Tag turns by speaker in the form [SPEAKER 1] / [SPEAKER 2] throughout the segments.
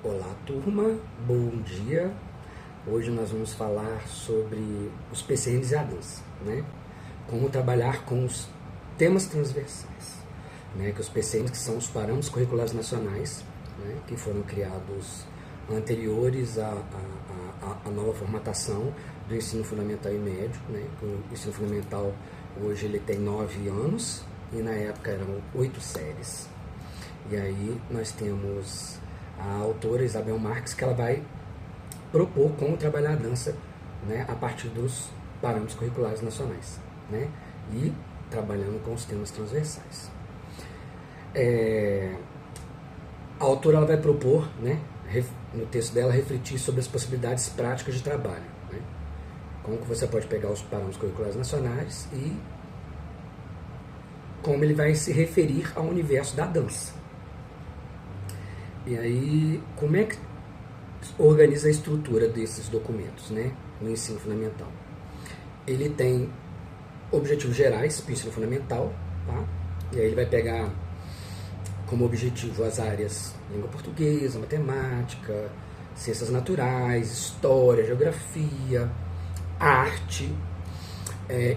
[SPEAKER 1] Olá, turma, bom dia. Hoje nós vamos falar sobre os PCNs e a dança, né? Como trabalhar com os temas transversais, né? Que os PCNs, que são os parâmetros curriculares nacionais, né? Que foram criados anteriores à nova formatação do ensino fundamental e médio, né? O ensino fundamental hoje ele tem 9 anos e na época eram 8 séries. E aí nós temos a autora Isabel Marques, que ela vai propor como trabalhar a dança, né, a partir dos parâmetros curriculares nacionais, né, e trabalhando com os temas transversais. A autora ela vai propor, né, no texto dela, refletir sobre as possibilidades práticas de trabalho, né, como que você pode pegar os parâmetros curriculares nacionais e como ele vai se referir ao universo da dança. E aí, como é que organiza a estrutura desses documentos, né, no ensino fundamental? Ele tem objetivos gerais para o ensino fundamental, tá? E aí ele vai pegar como objetivo as áreas língua portuguesa, matemática, ciências naturais, história, geografia, arte,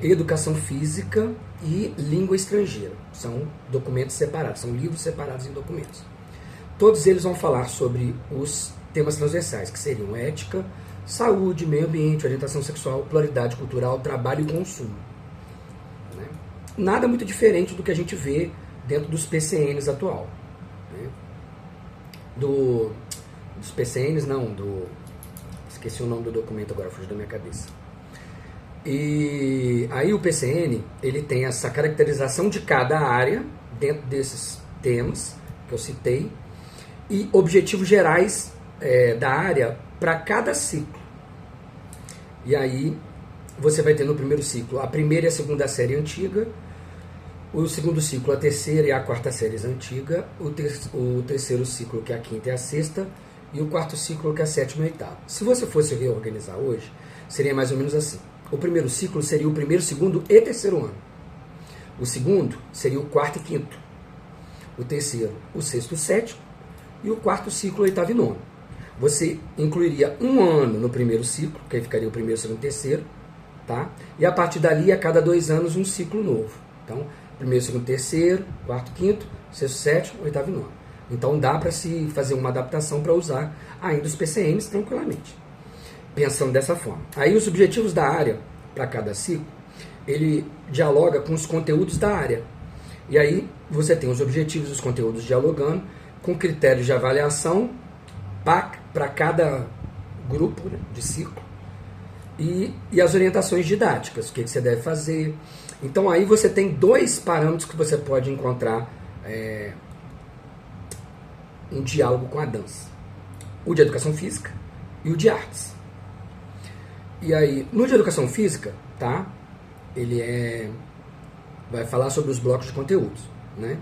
[SPEAKER 1] educação física e língua estrangeira. São documentos separados, são livros separados em documentos. Todos eles vão falar sobre os temas transversais, que seriam ética, saúde, meio ambiente, orientação sexual, pluralidade cultural, trabalho e consumo. Né? Nada muito diferente do que a gente vê dentro dos PCNs atual. Né? Dos PCNs, não, esqueci o nome do documento agora, fugiu da minha cabeça. E aí o PCN, ele tem essa caracterização de cada área dentro desses temas que eu citei, e objetivos gerais da área para cada ciclo. E aí você vai ter no primeiro ciclo a primeira e a segunda série antiga, o segundo ciclo a terceira e a quarta série antiga, o terceiro ciclo que é a quinta e a sexta, e o quarto ciclo que é a sétima e a oitava. Se você fosse reorganizar hoje, seria mais ou menos assim. O primeiro ciclo seria o primeiro, segundo e terceiro ano. O segundo seria o quarto e quinto. O terceiro, o sexto e o sétimo. E o quarto ciclo, oitavo e nono. Você incluiria um ano no primeiro ciclo, que aí ficaria o primeiro, segundo e terceiro, tá? E a partir dali, a cada 2 anos, um ciclo novo. Então, primeiro, segundo, terceiro, quarto, quinto, sexto, sétimo, oitavo e nono. Então, dá para se fazer uma adaptação para usar ainda os PCNs tranquilamente. Pensando dessa forma. Aí, os objetivos da área para cada ciclo, ele dialoga com os conteúdos da área. E aí, você tem os objetivos e os conteúdos dialogando, com critérios de avaliação para cada grupo, né, de ciclo e as orientações didáticas, o que você deve fazer. Então aí você tem 2 parâmetros que você pode encontrar um diálogo com a dança: o de educação física e o de artes. E aí no de educação física, tá, ele vai falar sobre os blocos de conteúdos, né?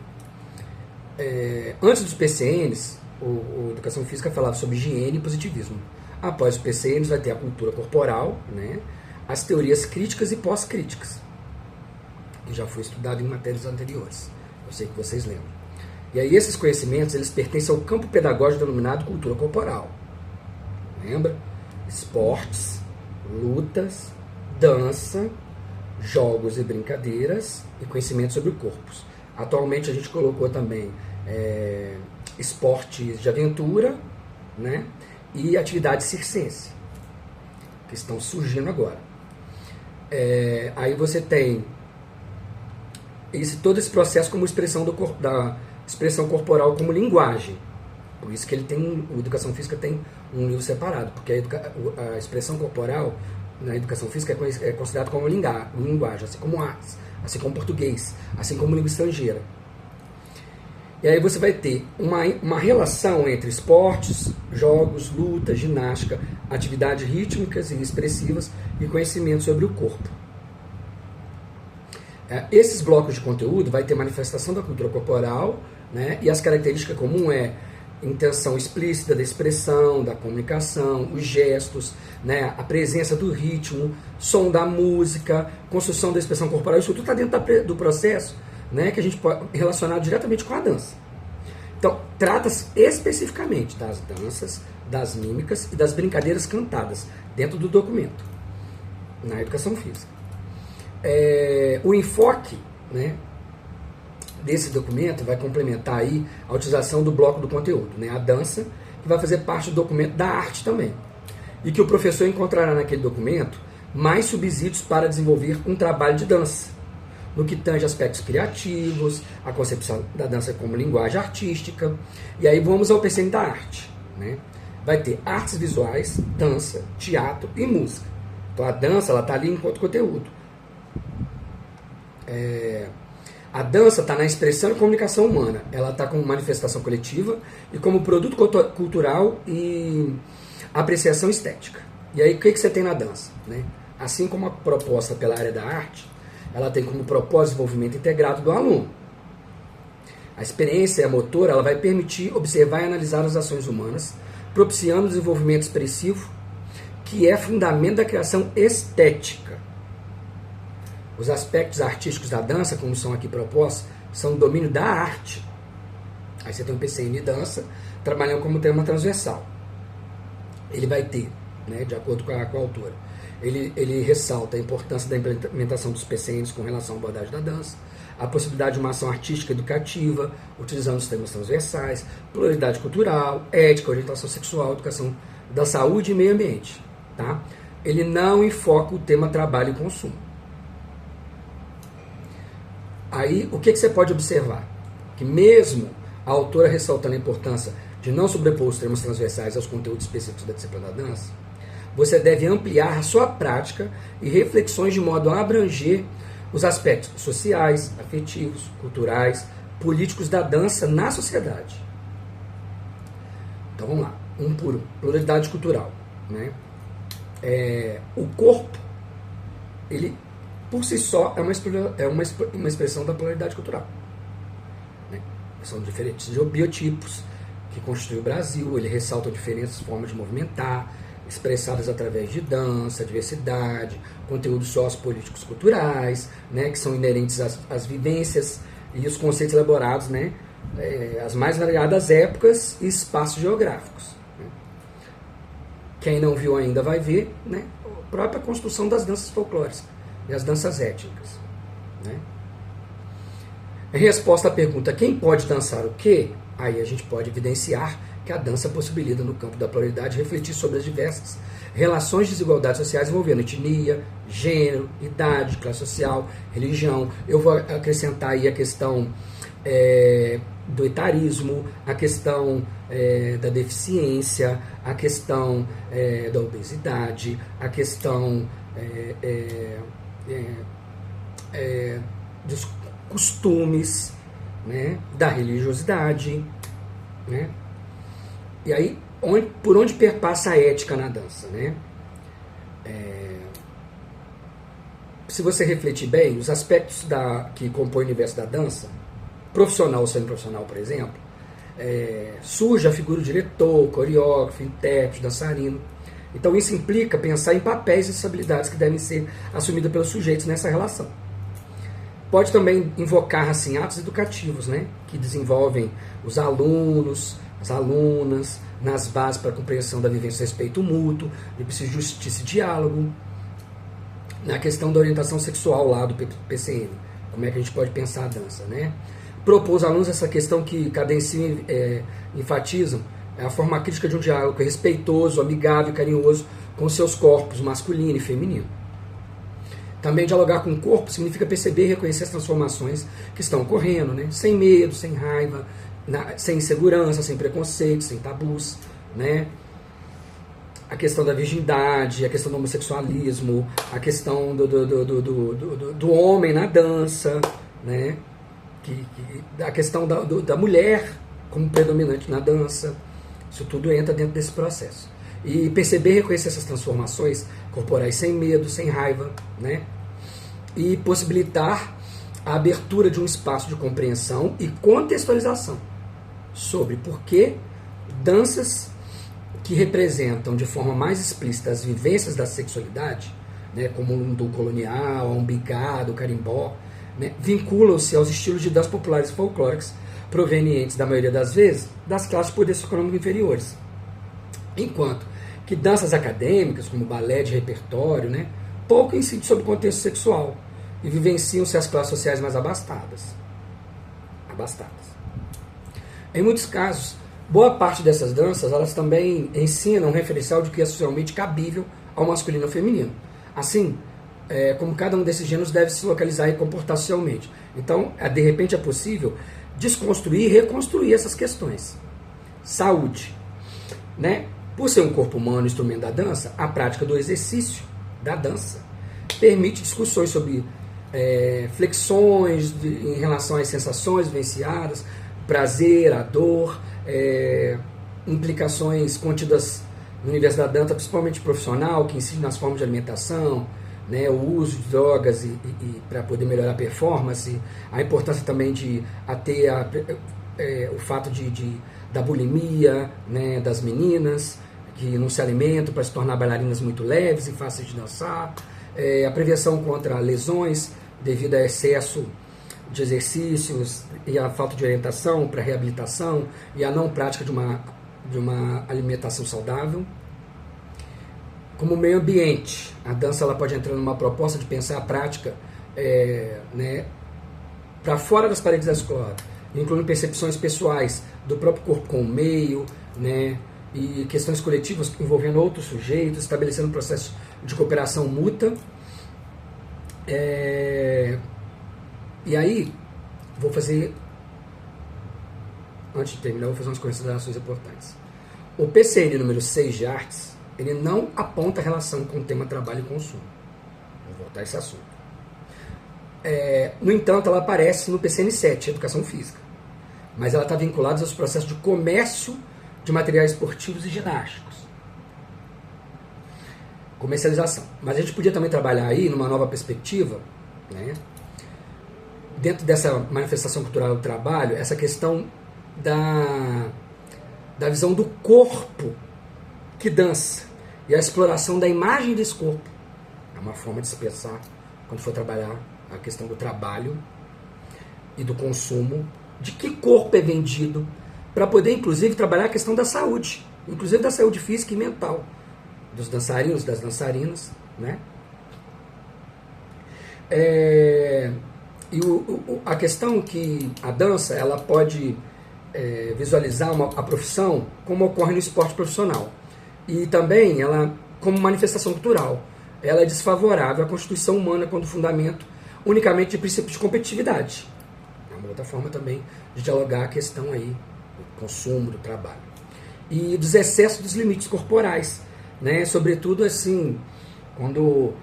[SPEAKER 1] Antes dos PCNs, o Educação Física falava sobre higiene e positivismo. Após os PCNs vai ter a cultura corporal, né, as teorias críticas e pós-críticas, que já foi estudado em matérias anteriores. Eu sei que vocês lembram. E aí esses conhecimentos, eles pertencem ao campo pedagógico denominado cultura corporal. Lembra? Esportes, lutas, dança, jogos e brincadeiras e conhecimentos sobre o corpo. Atualmente a gente colocou também esportes de aventura, né, e atividade circense, que estão surgindo agora. Aí você tem todo esse processo como expressão da expressão corporal como linguagem. Por isso que a Educação Física tem um livro separado, porque a expressão corporal na Educação Física é considerada como linguagem, assim como artes, assim como português, assim como língua estrangeira. E aí você vai ter uma relação entre esportes, jogos, luta, ginástica, atividades rítmicas e expressivas e conhecimento sobre o corpo. Esses blocos de conteúdo vai ter manifestação da cultura corporal, né, e as características comuns intenção explícita da expressão, da comunicação, os gestos, né, a presença do ritmo, som da música, construção da expressão corporal. Isso tudo está dentro do processo, né, que a gente pode relacionar diretamente com a dança. Então, trata-se especificamente das danças, das mímicas e das brincadeiras cantadas dentro do documento, na educação física. O enfoque, né, desse documento vai complementar aí a utilização do bloco do conteúdo, né, a dança, que vai fazer parte do documento da arte também. E que o professor encontrará naquele documento mais subsídios para desenvolver um trabalho de dança, no que tange aspectos criativos, a concepção da dança como linguagem artística. E aí vamos ao PCN da arte, né? Vai ter artes visuais, dança, teatro e música. Então a dança está ali enquanto conteúdo. A dança está na expressão e comunicação humana. Ela está como manifestação coletiva e como produto cultural e apreciação estética. E aí o que você tem na dança, né? Assim como a proposta pela área da arte, ela tem como propósito o desenvolvimento integrado do aluno. A experiência motora ela vai permitir observar e analisar as ações humanas, propiciando o desenvolvimento expressivo, que é fundamento da criação estética. Os aspectos artísticos da dança, como são aqui propostos, são o domínio da arte. Aí você tem o PCN dança, trabalhando como tema transversal. Ele vai ter, né, de acordo com a autora, ele ressalta a importância da implementação dos PCNs com relação à abordagem da dança, a possibilidade de uma ação artística educativa, utilizando os temas transversais, pluralidade cultural, ética, orientação sexual, educação da saúde e meio ambiente. Tá? Ele não enfoca o tema trabalho e consumo. Aí, o que você pode observar? Que mesmo a autora ressaltando a importância de não sobrepor os termos transversais aos conteúdos específicos da disciplina da dança, você deve ampliar a sua prática e reflexões de modo a abranger os aspectos sociais, afetivos, culturais, políticos da dança na sociedade. Então vamos lá, um por um. Pluralidade cultural, né? O corpo, ele por si só é uma expressão da pluralidade cultural, né? São diferentes biotipos que constituem o Brasil. Ele ressalta diferentes formas de movimentar, expressadas através de dança, diversidade, conteúdos sociopolíticos culturais, né, que são inerentes às vivências e os conceitos elaborados, né, as mais variadas épocas e espaços geográficos. Né. Quem não viu ainda vai ver, né, a própria construção das danças folclóricas e as danças étnicas. Né. Em resposta à pergunta quem pode dançar o quê, aí a gente pode evidenciar que a dança possibilita, no campo da pluralidade, refletir sobre as diversas relações de desigualdades sociais envolvendo etnia, gênero, idade, classe social, religião. Eu vou acrescentar aí a questão do etarismo, a questão da deficiência, a questão da obesidade, a questão dos costumes, né, da religiosidade, né? E aí, por onde perpassa a ética na dança, né? Se você refletir bem, os aspectos que compõem o universo da dança, profissional ou semi-profissional, por exemplo, surge a figura do diretor, coreógrafo, intérprete, dançarino. Então isso implica pensar em papéis e responsabilidades que devem ser assumidas pelos sujeitos nessa relação. Pode também invocar assim, atos educativos, né, que desenvolvem os alunos, as alunas, nas bases para a compreensão da vivência e respeito mútuo, de preciso de justiça e diálogo, na questão da orientação sexual lá do PCN, como é que a gente pode pensar a dança, né? Propor aos alunos essa questão que cada ensino enfatizam, a forma crítica de um diálogo respeitoso, amigável e carinhoso com seus corpos masculino e feminino. Também dialogar com o corpo significa perceber e reconhecer as transformações que estão ocorrendo, né? Sem medo, sem raiva, sem insegurança, sem preconceito, sem tabus, né? A questão da virgindade, a questão do homossexualismo, a questão do homem na dança, né? A questão da mulher como predominante na dança, isso tudo entra dentro desse processo. E perceber e reconhecer essas transformações corporais sem medo, sem raiva, né? E possibilitar a abertura de um espaço de compreensão e contextualização sobre por que danças que representam de forma mais explícita as vivências da sexualidade, né, como o lundu colonial, a umbigada, o carimbó, né, vinculam-se aos estilos de dança populares e folclóricas provenientes, da maioria das vezes, das classes de poder socioeconômico inferiores. Enquanto que danças acadêmicas, como balé de repertório, né, pouco incidem sobre o contexto sexual e vivenciam-se as classes sociais mais abastadas. Em muitos casos, boa parte dessas danças, elas também ensinam um referencial de que é socialmente cabível ao masculino e ao feminino. Assim, como cada um desses gêneros deve se localizar e comportar socialmente. Então, de repente é possível desconstruir e reconstruir essas questões. Saúde, né? Por ser um corpo humano instrumento da dança, a prática do exercício da dança permite discussões sobre flexões em relação às sensações vivenciadas, prazer, a dor, implicações contidas no universo da dança, principalmente profissional, que incide nas formas de alimentação, né, o uso de drogas para poder melhorar a performance, a importância também de ter o fato da bulimia, né, das meninas que não se alimentam para se tornar bailarinas muito leves e fáceis de dançar, a prevenção contra lesões devido a excesso de exercícios e a falta de orientação para reabilitação e a não prática de uma alimentação saudável. Como meio ambiente, a dança ela pode entrar numa proposta de pensar a prática né, para fora das paredes da escola, incluindo percepções pessoais do próprio corpo com o meio, né, e questões coletivas envolvendo outros sujeitos, estabelecendo um processo de cooperação mútua. E aí, antes de terminar, vou fazer umas considerações importantes. O PCN número 6 de artes, ele não aponta relação com o tema trabalho e consumo. Vou voltar a esse assunto. No entanto, ela aparece no PCN 7, Educação Física. Mas ela está vinculada aos processos de comércio de materiais esportivos e ginásticos. Comercialização. Mas a gente podia também trabalhar aí numa nova perspectiva, né? Dentro dessa manifestação cultural do trabalho, essa questão da visão do corpo que dança e a exploração da imagem desse corpo. É uma forma de se pensar quando for trabalhar a questão do trabalho e do consumo, de que corpo é vendido, para poder inclusive trabalhar a questão da saúde, inclusive da saúde física e mental dos dançarinos, das dançarinas, né? A questão que a dança ela pode visualizar a profissão como ocorre no esporte profissional. E também, ela, como manifestação cultural, ela é desfavorável à constituição humana quando fundamento unicamente de princípios de competitividade. É uma outra forma também de dialogar a questão aí do consumo, do trabalho. E dos excessos dos limites corporais, né? Sobretudo assim, quando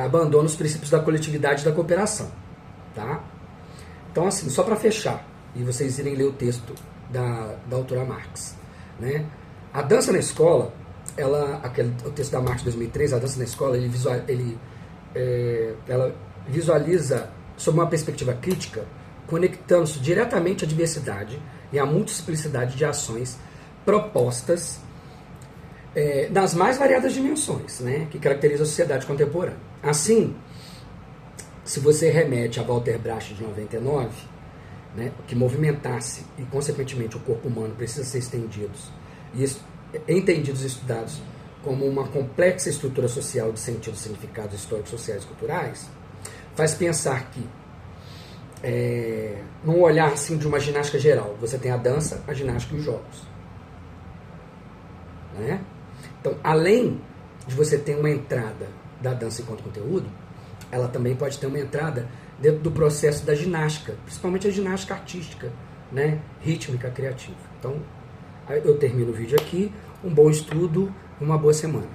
[SPEAKER 1] abandona os princípios da coletividade e da cooperação. Tá? Então, assim, só para fechar, e vocês irem ler o texto da autora Marx, né? A dança na escola, o texto da Marx de 2003, a dança na escola, ela visualiza sob uma perspectiva crítica, conectando-se diretamente à diversidade e à multiplicidade de ações propostas nas mais variadas dimensões, né, que caracterizam a sociedade contemporânea. Assim, se você remete a Walter Bracht de 99, né, que movimentasse e, consequentemente, o corpo humano precisa ser entendidos e estudados como uma complexa estrutura social de sentidos, significados históricos, sociais e culturais, faz pensar que, num olhar assim, de uma ginástica geral, você tem a dança, a ginástica e os jogos. Né? Então, além de você ter uma entrada da dança enquanto conteúdo, ela também pode ter uma entrada dentro do processo da ginástica, principalmente a ginástica artística, né? Rítmica, criativa. Então, eu termino o vídeo aqui. Um bom estudo, uma boa semana.